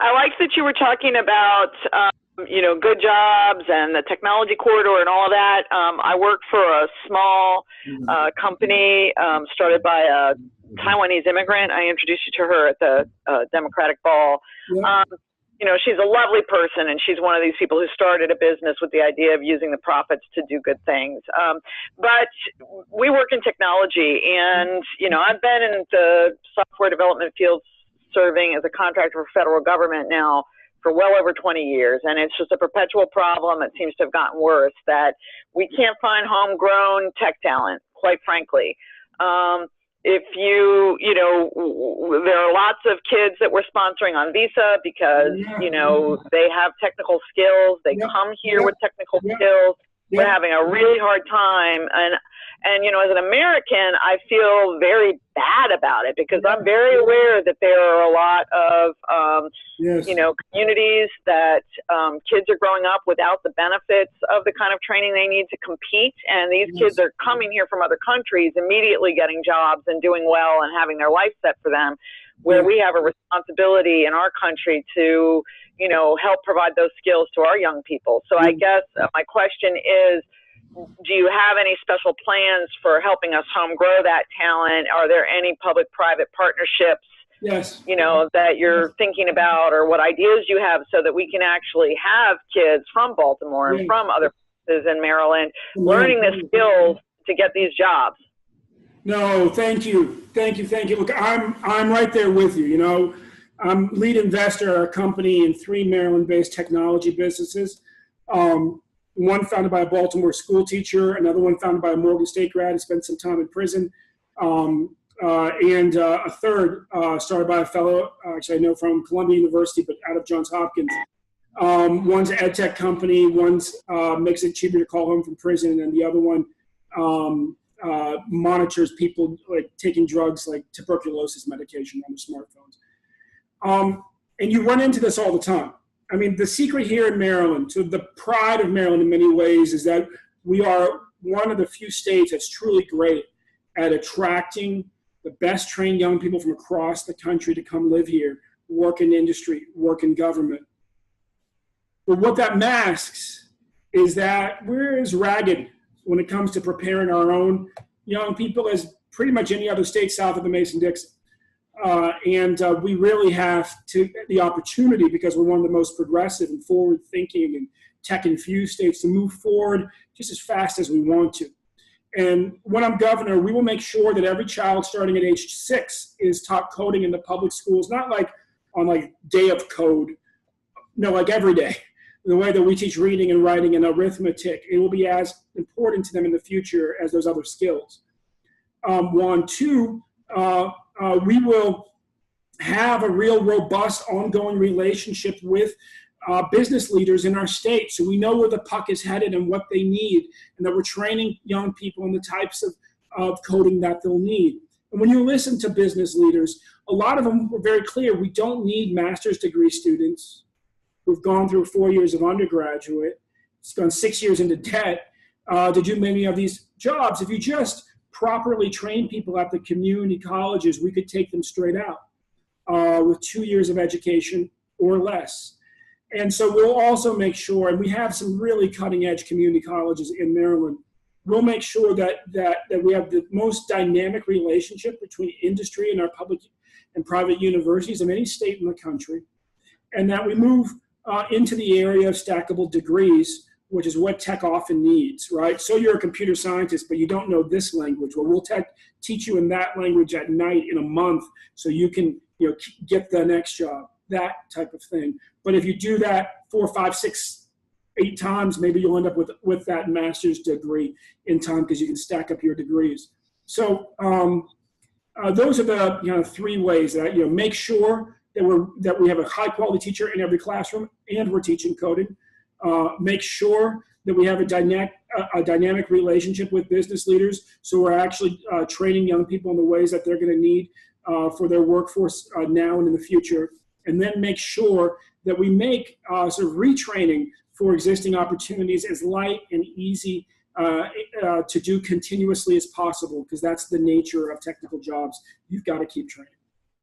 I liked that you were talking about, good jobs and the technology corridor and all of that. I work for a small company started by a Taiwanese immigrant. I introduced you to her at the Democratic Ball. Yeah. She's a lovely person, and she's one of these people who started a business with the idea of using the profits to do good things. But we work in technology, and, I've been in the software development field serving as a contractor for federal government now for well over 20 years. And it's just a perpetual problem. It seems to have gotten worse, that we can't find homegrown tech talent, quite frankly. If there are lots of kids that we're sponsoring on visa because, they have technical skills. They come here with technical skills. We're having a really hard time. And as an American, I feel very bad about it because I'm very aware that there are a lot of, communities that kids are growing up without the benefits of the kind of training they need to compete. And these kids are coming here from other countries, immediately getting jobs and doing well and having their life set for them, where we have a responsibility in our country to, help provide those skills to our young people. So I guess my question is, do you have any special plans for helping us home grow that talent? Are there any public-private partnerships, that you're thinking about, or what ideas you have so that we can actually have kids from Baltimore and from other places in Maryland learning the skills to get these jobs? No, thank you. Look, I'm right there with you. I'm lead investor at a company in 3 Maryland-based technology businesses. One founded by a Baltimore school teacher, another one founded by a Morgan State grad who spent some time in prison, and a third started by a fellow, actually I know from Columbia University, but out of Johns Hopkins. One's an ed tech company, one's makes it cheaper to call home from prison, and the other one monitors people like taking drugs like tuberculosis medication on their smartphones. And you run into this all the time. I mean, the secret here in Maryland, to the pride of Maryland in many ways, is that we are one of the few states that's truly great at attracting the best trained young people from across the country to come live here, work in industry, work in government. But what that masks is that we're as ragged when it comes to preparing our own young people as pretty much any other state south of the Mason-Dixon. And we really have the opportunity, because we're one of the most progressive and forward-thinking and tech-infused states, to move forward just as fast as we want to. And when I'm governor, we will make sure that every child starting at age 6 is taught coding in the public schools, not like on like day of code, no, like every day. The way that we teach reading and writing and arithmetic, it will be as important to them in the future as those other skills. 1, 2, we will have a real robust ongoing relationship with business leaders in our state, so we know where the puck is headed and what they need, and that we're training young people in the types of coding that they'll need. And when you listen to business leaders, a lot of them were very clear: we don't need master's degree students who've gone through 4 years of undergraduate, it's gone 6 years into debt to do many of these jobs. If you just properly train people at the community colleges, we could take them straight out with 2 years of education or less. And so we'll also make sure, and we have some really cutting edge community colleges in Maryland, we'll make sure that we have the most dynamic relationship between industry and our public and private universities of any state in the country, and that we move into the area of stackable degrees, which is what tech often needs, right? So you're a computer scientist, but you don't know this language. Well, we'll teach you in that language at night in a month so you can get the next job, that type of thing. But if you do that 4, 5, 6, 8 times, maybe you'll end up with that master's degree in time, because you can stack up your degrees. So those are the 3 ways that make sure that we have a high quality teacher in every classroom and we're teaching coding. Make sure that we have a dynamic relationship with business leaders, so we're actually training young people in the ways that they're going to need for their workforce now and in the future, and then make sure that we make sort of retraining for existing opportunities as light and easy to do continuously as possible, because that's the nature of technical jobs. You've got to keep training.